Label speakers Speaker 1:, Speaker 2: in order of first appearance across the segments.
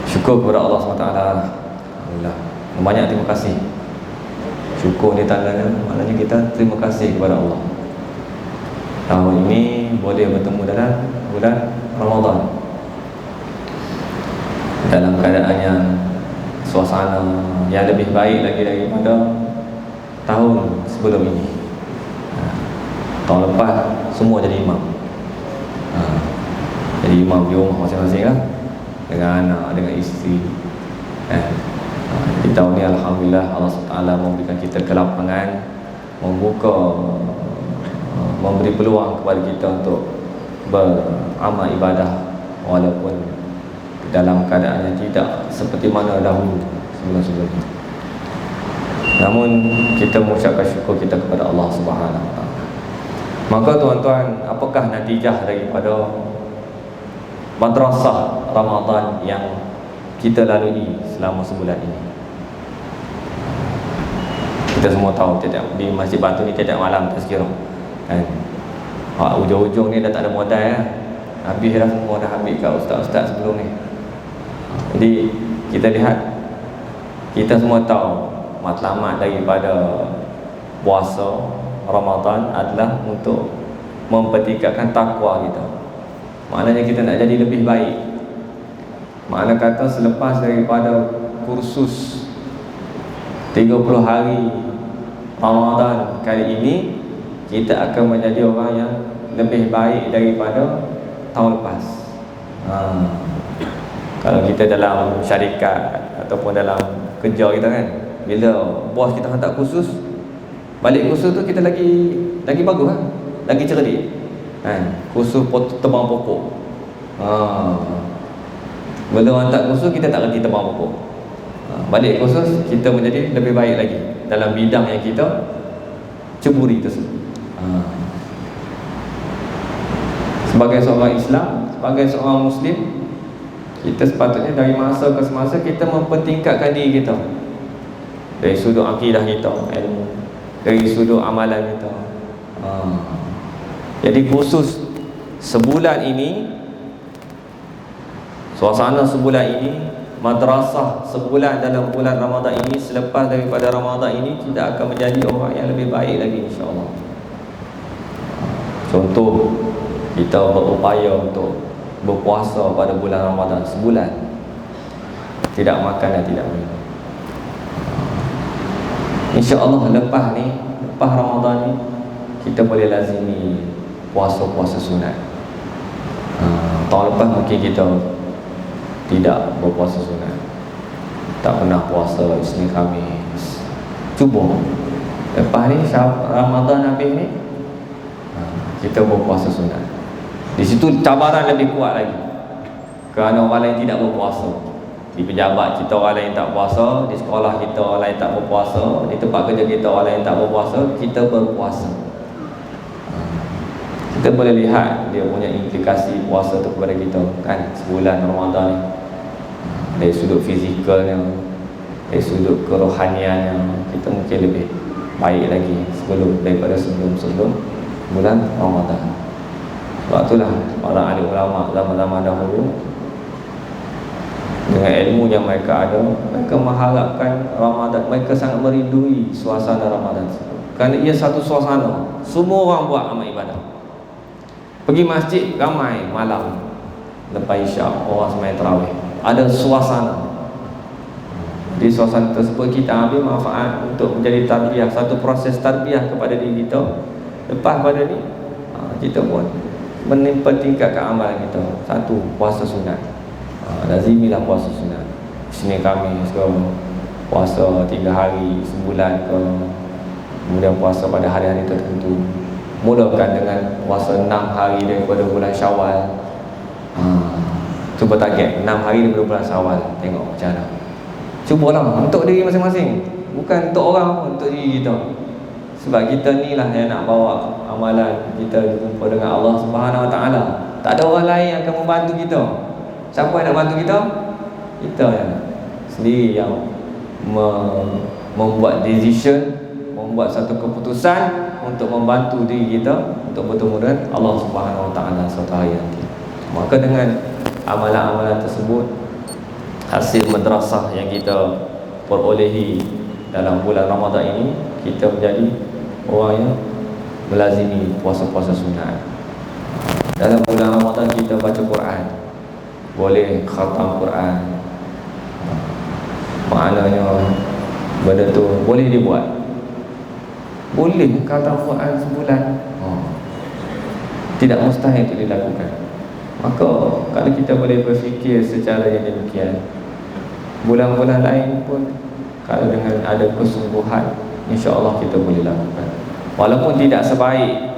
Speaker 1: Syukur kepada Allah SWT. Alhamdulillah, banyak terima kasih. Syukur ni tandanya, maknanya kita terima kasih kepada Allah. Tahun ini boleh bertemu dalam bulan Ramadan dalam keadaan yang suasana yang lebih baik lagi daripada tahun sebelum ini. Tahun lepas semua jadi imam, jadi imam di rumah masing-masing lah, dengan anak, dengan isteri. Di tahun ini Alhamdulillah Allah SWT memberikan kita kelapangan, memberi peluang kepada kita untuk beramal ibadah walaupun dalam keadaan yang tidak seperti mana dahulu sebelum-sebelum. Namun kita mengucapkan syukur kita kepada Allah Subhanahu Wa Taala. Maka tuan-tuan, apakah natijah daripada madrasah Ramadan yang kita lalui selama sebulan ini? Kita semua tahu di Masjid Batu ni tiap malam tazkirah kan. Ujung-ujung ni dah tak ada modal lah. Habis dah, semua dah ambil kat ustaz-ustaz sebelum ni. Jadi kita lihat, kita semua tahu matlamat daripada puasa Ramadan adalah untuk mempertingkatkan takwa kita. Maknanya kita nak jadi lebih baik. Makna kata selepas daripada kursus 30 hari Ramadan kali ini, kita akan menjadi orang yang lebih baik daripada tahun lepas. Kalau kita dalam syarikat ataupun dalam kerja kita kan, bila bos kita hantar kursus, balik kursus tu kita lagi bagus lah, lagi cerdik kan. Kursus tebang pokok, bila hantar kursus kita tak reti tebang pokok, balik kursus kita menjadi lebih baik lagi dalam bidang yang kita ceburi tersebut. Sebagai seorang Islam, sebagai seorang Muslim, kita sepatutnya dari masa ke semasa kita mempertingkatkan diri kita dari sudut akidah kita, ilmu, dari sudut amalan kita. Jadi khusus sebulan ini, suasana sebulan ini, madrasah sebulan dalam bulan Ramadan ini, selepas daripada Ramadan ini kita akan menjadi orang yang lebih baik lagi, insya-Allah. Contoh, kita berupaya untuk berpuasa pada bulan Ramadan sebulan, tidak makan dan tidak minum. InsyaAllah lepas Ramadan ni kita boleh lazimi puasa-puasa sunat. Tahun lepas mungkin kita tidak berpuasa sunat, tak pernah puasa Isnin Khamis. Cuba lepas ni Ramadan habis ni, kita berpuasa sunat. Di situ cabaran lebih kuat lagi, kerana orang lain tidak berpuasa. Di pejabat kita orang lain tak puasa, di sekolah kita orang lain tak berpuasa, di tempat kerja kita orang lain tak berpuasa, kita berpuasa. Kita boleh lihat dia punya implikasi puasa tu kepada kita kan, sebulan Ramadan ni, dari sudut fizikalnya, dari sudut kerohaniannya, kita mungkin lebih baik lagi daripada sebelum bulan Ramadan. Sebab itulah para alim ulama zaman-zaman dahulu, dengan ilmu yang mereka ada, mereka mengharapkan Ramadan, mereka sangat merindui suasana Ramadan kerana ia satu suasana, semua orang buat amal ibadah. Pergi masjid ramai malam lepas isyak, orang sembahyang tarawih, ada suasana. Di suasana tersebut kita ambil manfaat untuk menjadi tarbiyah, satu proses tarbiyah kepada diri kita. Lepas pada ni, kita pun meningkatkan amalan kita. Satu, puasa sunat. Lazimilah puasa sunat. Isnin Khamis ke, puasa 3 hari sebulan ke, kemudian puasa pada hari-hari tertentu. Mulakan dengan puasa 6 hari daripada bulan Syawal. Cuba target 6 hari daripada bulan Syawal, tengok macam mana. Cubalah untuk diri masing-masing, bukan untuk orang pun, untuk diri kita. Sebab kita ni lah yang nak bawa amalan kita jumpa dengan Allah Subhanahu Wa Taala. Tak ada orang lain yang akan membantu kita. Siapa yang nak bantu kita? Kita yang sendiri yang membuat decision, membuat satu keputusan untuk membantu diri kita untuk bertemu dengan Allah Subhanahu Wa Taala suatu hari nanti. Maka dengan amalan-amalan tersebut, hasil madrasah yang kita perolehi dalam bulan Ramadan ini, kita menjadi orang yang melazimi puasa-puasa sunat. Dalam bulan Ramadan kita baca Quran, boleh khatam Quran. Maknanya benda tu boleh dibuat. Boleh khatam Quran sebulan. Tidak mustahil untuk dilakukan. Maka kalau kita boleh berfikir secara yang demikian, bulan-bulan lain pun kalau dengan ada kesungguhan, insya-Allah kita boleh lakukan. Walaupun tidak sebaik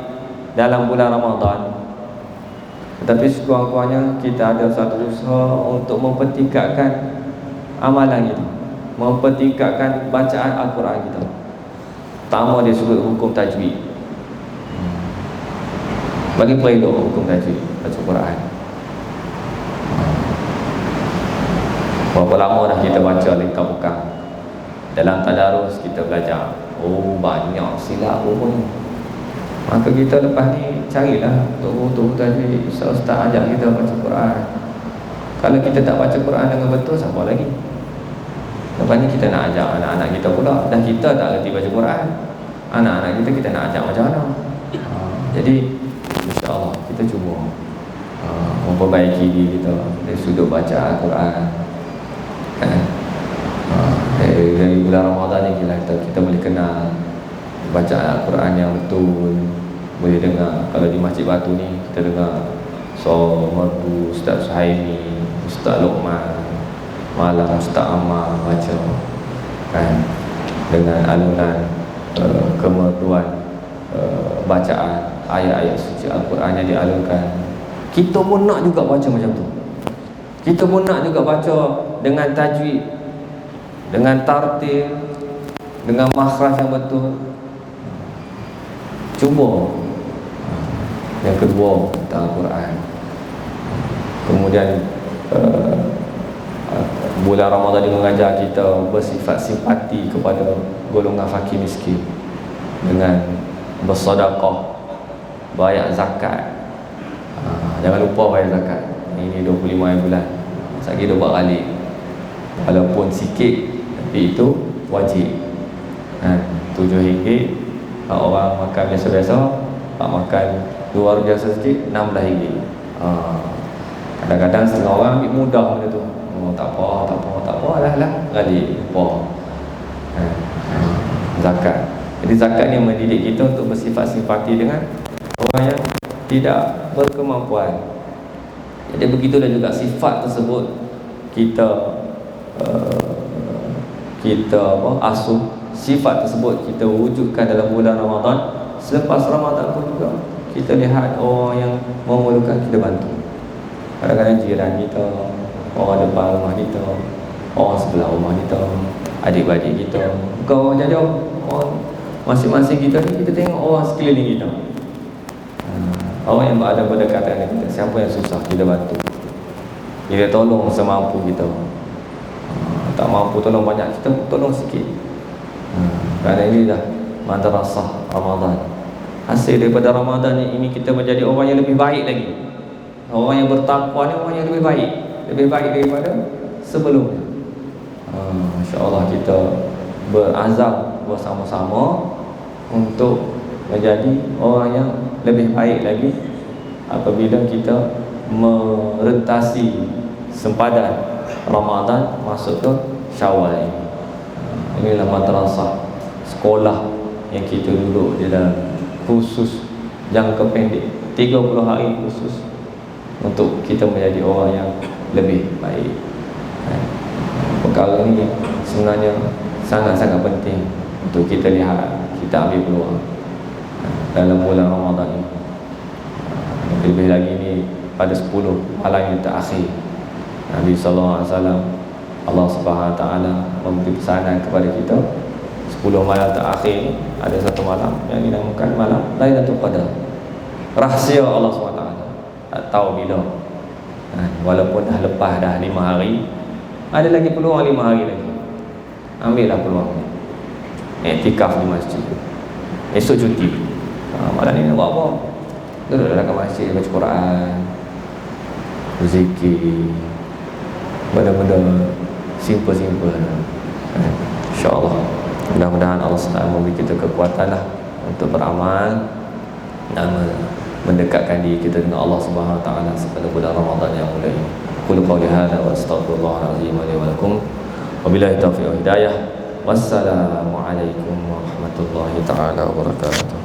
Speaker 1: dalam bulan Ramadan, tetapi sekurang-kurangnya kita ada satu usaha untuk mempertingkatkan amalan kita, mempertingkatkan bacaan Al-Quran kita. Pertama dia sebut hukum tajwid. Bagi pelelok hukum tajwid baca Quran. Berapa lama dah kita baca lengkap bukan? Dalam tadarus kita belajar. Oh, banyak silap pun. Maka kita lepas ni carilah guru tajwid, ustaz ajar kita baca Quran. Kalau kita tak baca Quran dengan betul, siapa lagi? Lepas ni kita nak ajar anak-anak kita pula. Dah kita tak reti baca Quran, anak-anak kita nak ajar macam mana? Jadi insya-Allah kita cuba memperbaiki diri kita dari sudut baca Al-Quran. Dari bulan Ramadan ni kita boleh kenal bacaan Al-Quran yang betul. Boleh dengar, kalau di Masjid Batu ni kita dengar Merdu, Ustaz Suhaimi, Ustaz Luqman, malam Ustaz Ammar baca kan, dengan alunan kemerduan bacaan ayat-ayat suci Al-Quran yang dialunkan. Kita pun nak juga baca macam tu. Kita pun nak juga baca dengan tajwid, dengan tartil, dengan makhraj yang betul. Cuba. Yang kedua tentang Al-Quran. Kemudian bulan Ramadan ini mengajar kita bersifat simpati kepada golongan fakir miskin dengan bersedekah, bayar zakat. Jangan lupa bayar zakat. Ini 25 bulan. Sekali 2 kali. Walaupun sikit, tapi itu wajib. RM7. Kalau orang makan biasa-biasa, kalau makan luar biasa sikit, RM16. Kadang-kadang setengah orang ambil mudah benda tu. Tak apa lah kali lupa. Zakat. Jadi zakat ni mendidik kita untuk bersifat simpati dengan orang yang tidak berkemampuan. Jadi begitulah juga sifat tersebut kita asuh. Sifat tersebut kita wujudkan dalam bulan Ramadan. Selepas Ramadan pun juga kita lihat orang yang memerlukan, kita bantu. Kadang-kadang jiran kita, orang depan rumah kita, orang sebelah rumah kita, adik-adik kita, bukan orang jauh, orang masing-masing kita ni, kita tengok orang sekeliling kita. Orang yang berada berdekatan dengan kita, siapa yang susah kita bantu, kita tolong semampu kita. Tak mampu tolong banyak, kita tolong sikit. Kerana ini dah madrasah Ramadan. Hasil daripada Ramadan ini kita menjadi orang yang lebih baik lagi. Orang yang bertakwa ni orang yang lebih baik daripada sebelumnya. InsyaAllah kita berazam bersama-sama untuk menjadi orang yang lebih baik lagi apabila kita merentasi sempadan Ramadan masuk ke Syawal ini. Inilah madrasah, sekolah yang kita duduk di dalam, khusus jangka pendek 30 hari khusus untuk kita menjadi orang yang lebih baik. Perkara ini sebenarnya sangat-sangat penting untuk kita lihat, kita ambil peluang dalam bulan Ramadan ini. Lebih lagi ini pada 10 malam yang terakhir, Nabi SAW, Allah Subhanahu Wa Taala memberi pesanan kepada kita. 10 malam terakhir ini ada satu malam yang dinamakan malam Lailatul Qadar. Rahsia Allah SWT, tak tahu bila. Walaupun dah lepas dah 5 hari, ada lagi peluang 5 hari lagi. Ambillah peluang. Iktikaf di masjid. Esok cuti. Malam ni nak buat apa? Duduk dalam masjid, baca Quran, berzikir, benda-benda simple-simple. InsyaAllah mudah-mudahan Allah SWT memberi kita kekuatan lah untuk beramal dan mendekatkan diri kita dengan Allah Subhanahu Wa Taala pada bulan Ramadan yang mulia ini. Qul qawli hadza wa astaghfirullahal azim li wa lakum. Wabillahi taufiq wal hidayah. Wassalamu alaikum warahmatullahi taala wabarakatuh.